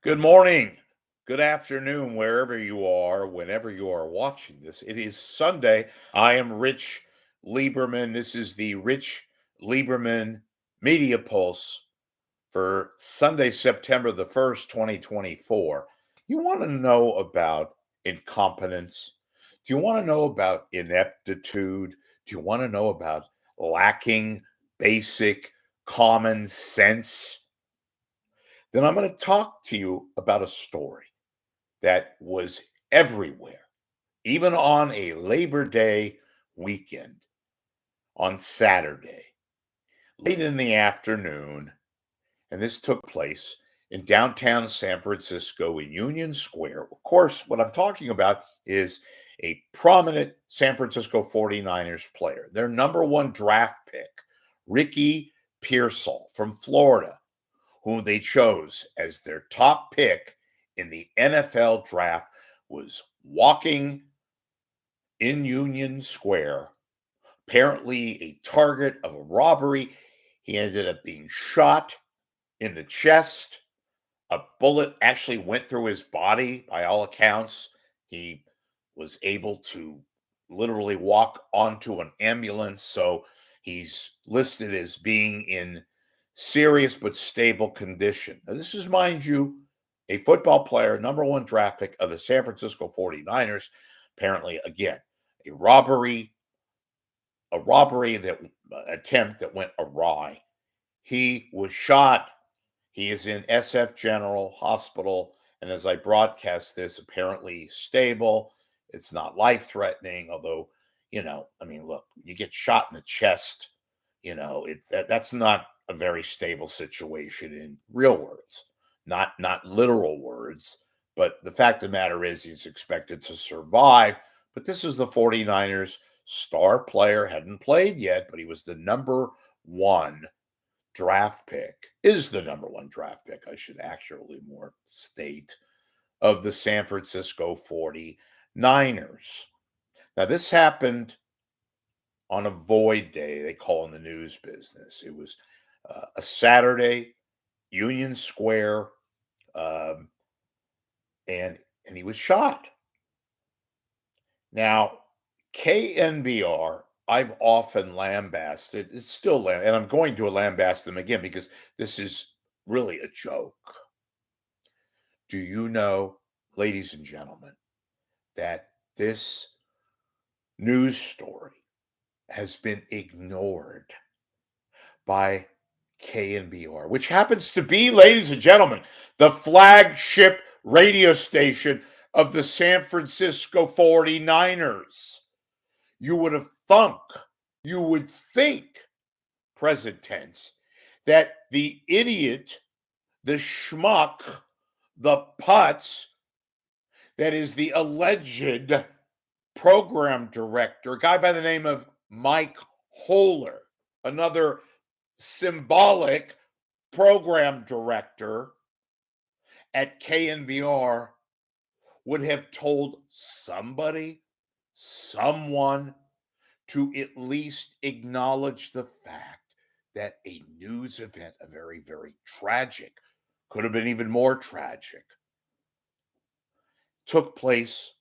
Good morning, good afternoon, wherever you are, whenever you are watching this. It is Sunday. I am Rich Lieberman. This is the Rich Lieberman Media Pulse for Sunday, September the 1st, 2024. You want to know about incompetence? Do you want to know about ineptitude? Do you want to know about lacking basic common sense? Then I'm going to talk to you about a story that was everywhere, even on a Labor Day weekend on Saturday, late in the afternoon. And this took place in downtown San Francisco in Union Square. Of course, what I'm talking about is a prominent San Francisco 49ers player, their number one draft pick, Ricky Piersall from Florida, who they chose as their top pick in the NFL draft, was walking in Union Square, apparently a target of a robbery. He ended up being shot in the chest. A bullet actually went through his body, by all accounts. He was able to literally walk onto an ambulance. So he's listed as being in serious but stable condition. Now, this is, mind you, a football player, number one draft pick of the San Francisco 49ers. Apparently, again, a robbery that attempt that went awry. He was shot. He is in SF General Hospital, and as I broadcast this, apparently stable. It's not life-threatening, although, look, you get shot in the chest, that's not a very stable situation in real words, not literal words. But the fact of the matter is he's expected to survive. But this is the 49ers star player, hadn't played yet, but he was the number one draft pick, is the number one draft pick, I should actually more state, of the San Francisco 49ers. Now, this happened on a void day, they call in the news business. It was a Saturday, Union Square, um, and he was shot. Now, KNBR, I've often lambasted. It's still, and I'm going to lambast them again because this is really a joke. Do you know, ladies and gentlemen, that this news story has been ignored by KNBR, which happens to be, ladies and gentlemen, the flagship radio station of the San Francisco 49ers? You would have you would think, present tense, that the idiot, the schmuck, the putz, that is the alleged program director, a guy by the name of Mike Holler, another symbolic program director at KNBR, would have told someone to at least acknowledge the fact that a news event, a very, very tragic, could have been even more tragic, took place.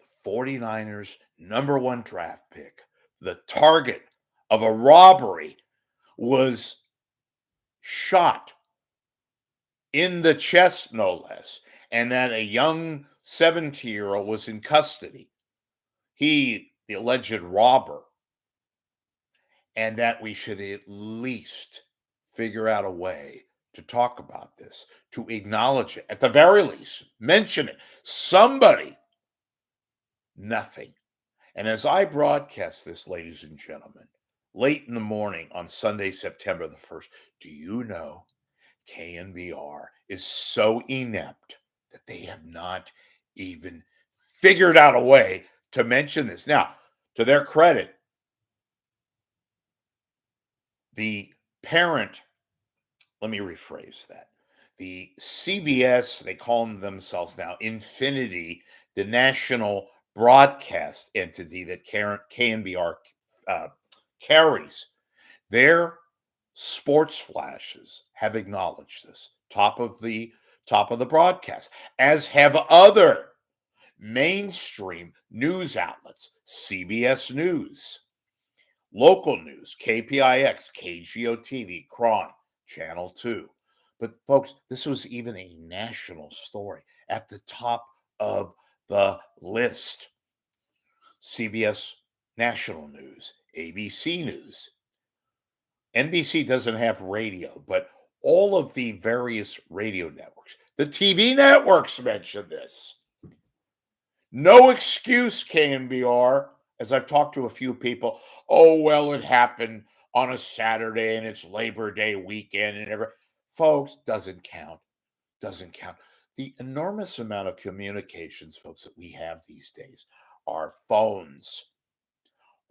The 49ers' number one draft pick, the target of a robbery, was shot in the chest, no less, and that a young 17-year-old was in custody. He, the alleged robber, and that we should at least figure out a way to talk about this, to acknowledge it, at the very least, mention it. Somebody, nothing. And as I broadcast this, ladies and gentlemen, late in the morning on Sunday, September the 1st, do you know KNBR is so inept that they have not even figured out a way to mention this? Now, to their credit, the parent, let me rephrase that. The CBS, they call themselves now Infinity, the national broadcast entity that KNBR carries, their sports flashes have acknowledged this. Top of the top of the broadcast, as have other mainstream news outlets, CBS News, local news, KPIX, KGO-TV, KRON, Channel 2. But folks, this was even a national story at the top of the list. CBS National News, ABC News. NBC doesn't have radio, but all of the various radio networks, the TV networks mention this. No excuse, KNBR, as I've talked to a few people. Oh, well, it happened on a Saturday and it's Labor Day weekend and everything. Folks, doesn't count. Doesn't count. The enormous amount of communications, folks, that we have these days, our phones,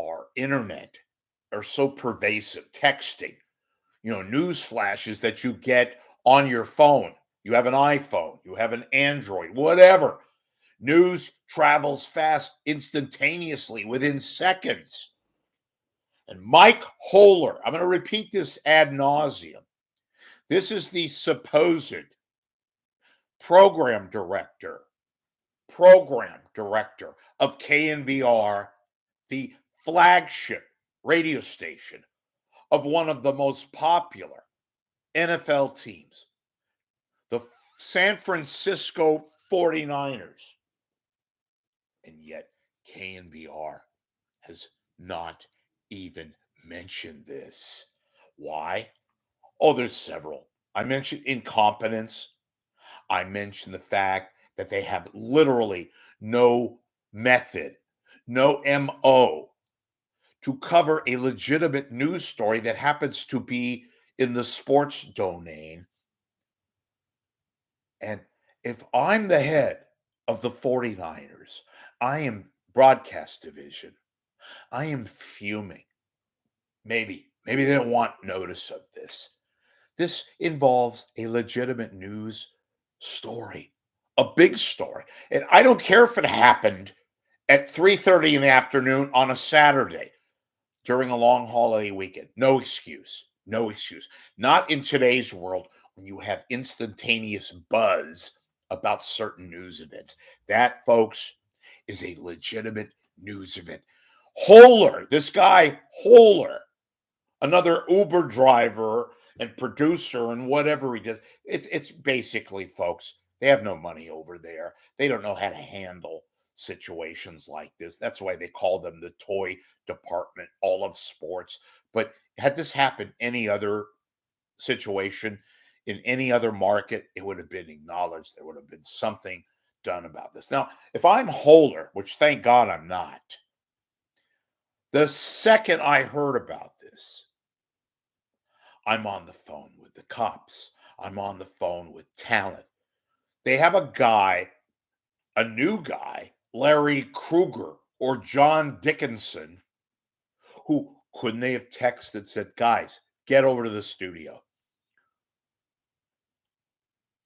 our internet, are so pervasive. Texting, news flashes that you get on your phone. You have an iPhone, you have an Android, whatever. News travels fast, instantaneously, within seconds. And Mike Holler, I'm going to repeat this ad nauseum. This is the supposed program director of KNBR, the flagship radio station of one of the most popular NFL teams, the San Francisco 49ers. And yet KNBR has not even mentioned this. Why? Oh, there's several. I mentioned incompetence. I mentioned the fact that they have literally no method, no MO to cover a legitimate news story that happens to be in the sports domain. And if I'm the head of the 49ers, I am broadcast division, I am fuming. Maybe they don't want notice of this. This involves a legitimate news story, a big story. And I don't care if it happened at 3:30 in the afternoon on a Saturday during a long holiday weekend. No excuse. No excuse. Not in today's world when you have instantaneous buzz about certain news events. That, folks, is a legitimate news event. Holler, this guy Holler, another Uber driver and producer and whatever he does. It's basically, folks, they have no money over there. They don't know how to handle situations like this. That's why they call them the toy department, all of sports. But had this happened any other situation in any other market, it would have been acknowledged. There would have been something done about this. Now, if I'm Holler, which thank God I'm not, the second I heard about this, I'm on the phone with the cops. I'm on the phone with talent. They have a guy, a new guy, Larry Kruger or John Dickinson, who couldn't they have texted, said, guys, get over to the studio.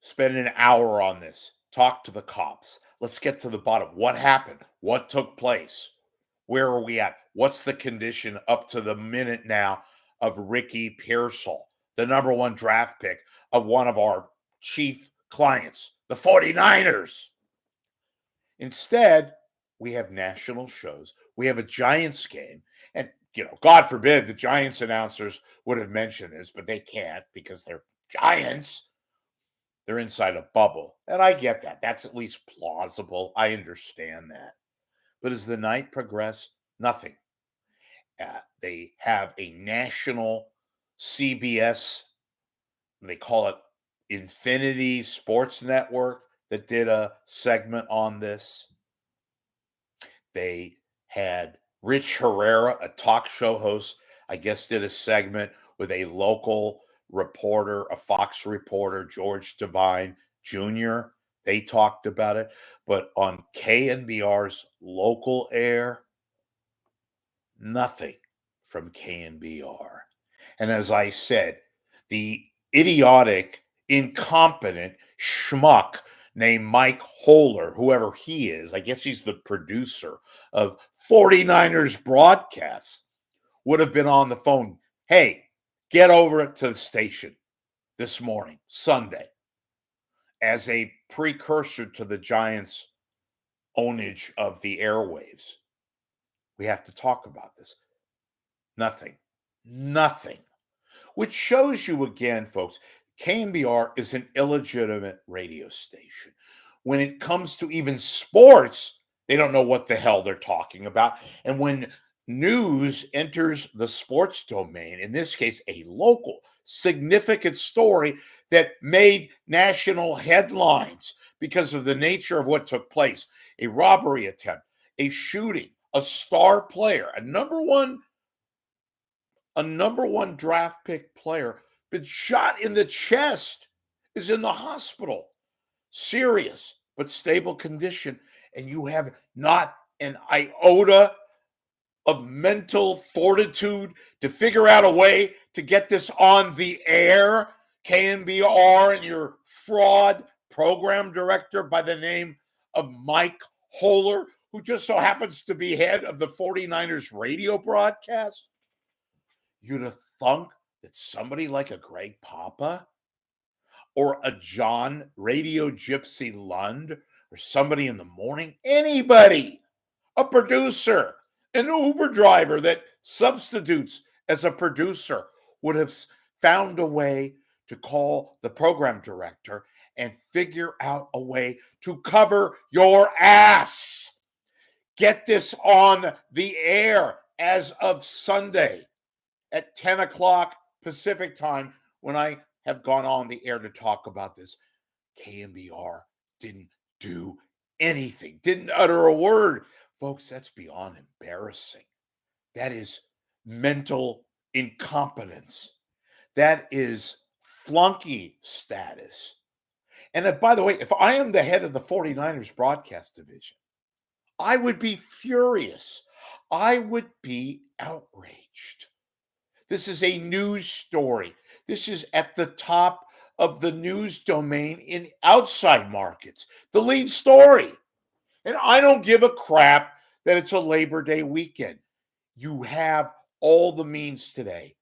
Spend an hour on this. Talk to the cops. Let's get to the bottom. What happened? What took place? Where are we at? What's the condition up to the minute now of Ricky Piersall, the number one draft pick of one of our chief clients, the 49ers? Instead, we have national shows. We have a Giants game. And, God forbid the Giants announcers would have mentioned this, but they can't because they're Giants. They're inside a bubble. And I get that. That's at least plausible. I understand that. But as the night progressed, nothing. They have a national CBS, they call it Infinity Sports Network, that did a segment on this. They had Rich Herrera, a talk show host, I guess did a segment with a local reporter, a Fox reporter, George Devine Jr. They talked about it. But on KNBR's local air, nothing from KNBR. And as I said, the idiotic, incompetent schmuck named Mike Holler, whoever he is, I guess he's the producer of 49ers broadcasts, would have been on the phone. Hey, get over to the station this morning, Sunday, as a precursor to the Giants' ownage of the airwaves. We have to talk about this. Nothing. Nothing. Which shows you again, folks, KNBR is an illegitimate radio station. When it comes to even sports, they don't know what the hell they're talking about. And when news enters the sports domain, in this case, a local significant story that made national headlines because of the nature of what took place, a robbery attempt, a shooting, a star player, a number one draft pick player been shot in the chest, is in the hospital, serious but stable condition, and you have not an iota of mental fortitude to figure out a way to get this on the air. KNBR and your fraud program director by the name of Mike Holler, who just so happens to be head of the 49ers radio broadcast. You'd have thunk that somebody like a Greg Papa or a John Radio Gypsy Lund or somebody in the morning, anybody, a producer, an Uber driver that substitutes as a producer, would have found a way to call the program director and figure out a way to cover your ass. Get this on the air as of Sunday at 10 o'clock Pacific time, when I have gone on the air to talk about this. KNBR didn't do anything, didn't utter a word. Folks, that's beyond embarrassing. That is mental incompetence. That is flunky status. And by the way, if I am the head of the 49ers broadcast division, I would be furious. I would be outraged. This is a news story. This is at the top of the news domain in outside markets, the lead story. And I don't give a crap that it's a Labor Day weekend. You have all the means today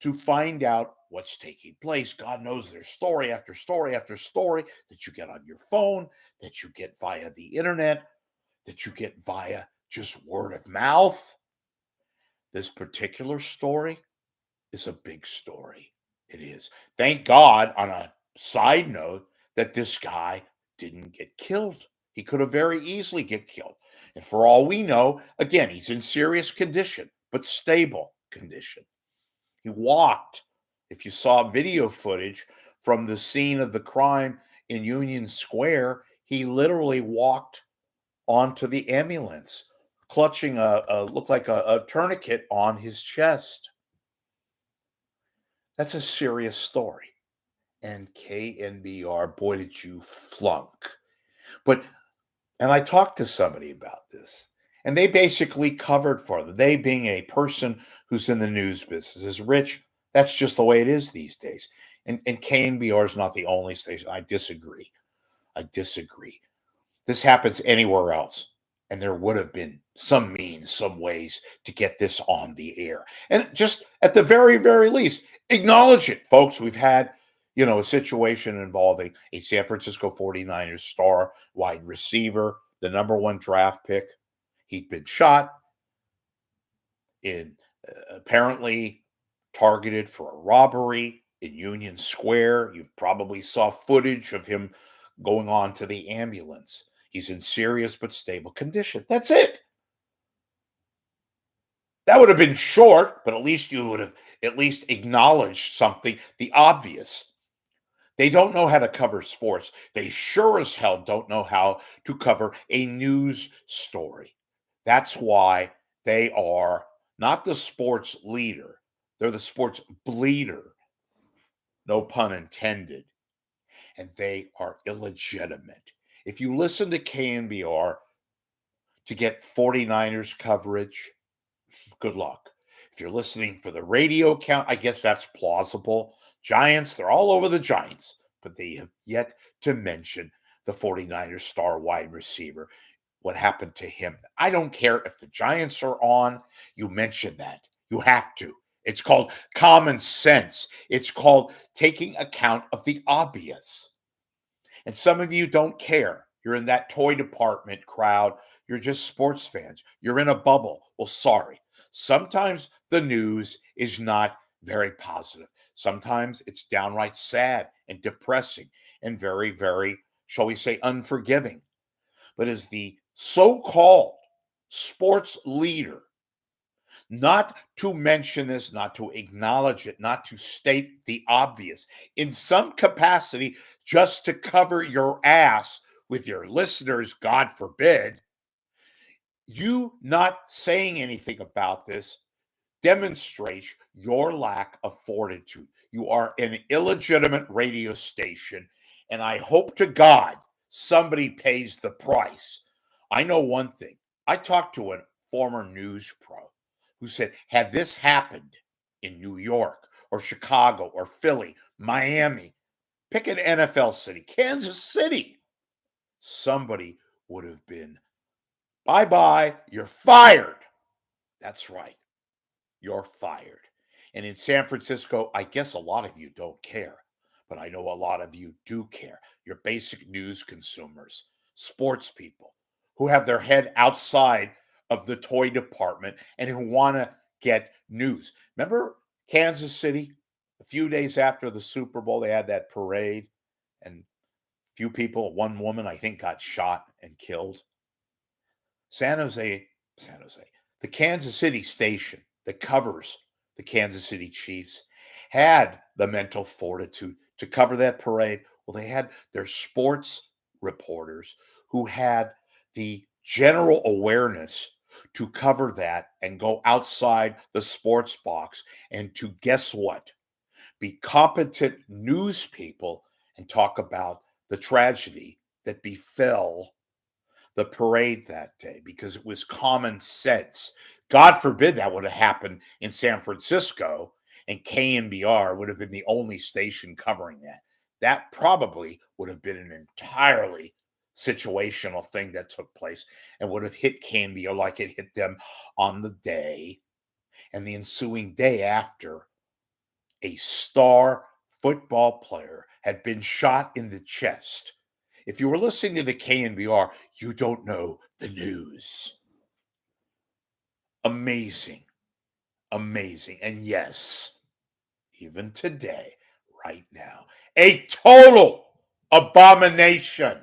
to find out what's taking place. God knows there's story after story after story that you get on your phone, that you get via the internet, that you get via just word of mouth. This particular story is a big story. It is. Thank God, on a side note, that this guy didn't get killed. He could have very easily get killed. And for all we know, again, he's in serious condition, but stable condition. He walked. If you saw video footage from the scene of the crime in Union Square, he literally walked onto the ambulance, clutching looked like a tourniquet on his chest. That's a serious story. And KNBR, boy, did you flunk. And I talked to somebody about this, and they basically covered for them. They, being a person who's in the news business, is rich. That's just the way it is these days. And KNBR is not the only station. I disagree. This happens anywhere else, and there would have been some means, some ways to get this on the air. And just at the very, very least, acknowledge it, folks. We've had, a situation involving a San Francisco 49ers star wide receiver, the number one draft pick. He'd been shot in, apparently targeted for a robbery in Union Square. You probably saw footage of him going on to the ambulance. He's in serious but stable condition. That's it. That would have been short, but at least you would have at least acknowledged something, the obvious. They don't know how to cover sports. They sure as hell don't know how to cover a news story. That's why they are not the sports leader. They're the sports bleeder. No pun intended. And they are illegitimate. If you listen to KNBR to get 49ers coverage, good luck. If you're listening for the radio count, I guess that's plausible. Giants, they're all over the Giants, but they have yet to mention the 49ers star wide receiver. What happened to him? I don't care if the Giants are on, you mention that. You have to. It's called common sense. It's called taking account of the obvious. And some of you don't care. You're in that toy department crowd. You're just sports fans. You're in a bubble. Well, sorry. Sometimes the news is not very positive. Sometimes it's downright sad and depressing and very, very, shall we say, unforgiving. But as the so called sports leader, not to mention this, not to acknowledge it, not to state the obvious, in some capacity, just to cover your ass with your listeners, God forbid, you not saying anything about this demonstrates your lack of fortitude. You are an illegitimate radio station, and I hope to God somebody pays the price. I know one thing. I talked to a former news pro who said, had this happened in New York or Chicago or Philly, Miami, pick an NFL city, Kansas City, somebody would have been, bye bye, you're fired. That's right. You're fired. And in San Francisco, I guess a lot of you don't care, but I know a lot of you do care. You're basic news consumers, sports people who have their head outside of the toy department and who want to get news. Remember Kansas City? A few days after the Super Bowl, they had that parade, and a few people, one woman, I think, got shot and killed. San Jose, the Kansas City station that covers the Kansas City Chiefs had the mental fortitude to cover that parade. Well, they had their sports reporters who had the general awareness to cover that and go outside the sports box and to guess what? Be competent news people and talk about the tragedy that befell the parade that day because it was common sense. God forbid that would have happened in San Francisco and KNBR would have been the only station covering that. That probably would have been an entirely situational thing that took place and would have hit KNBR like it hit them on the day and the ensuing day after a star football player had been shot in the chest. If you were listening to the KNBR, you don't know the news. Amazing. Amazing. And yes, even today, right now, a total abomination.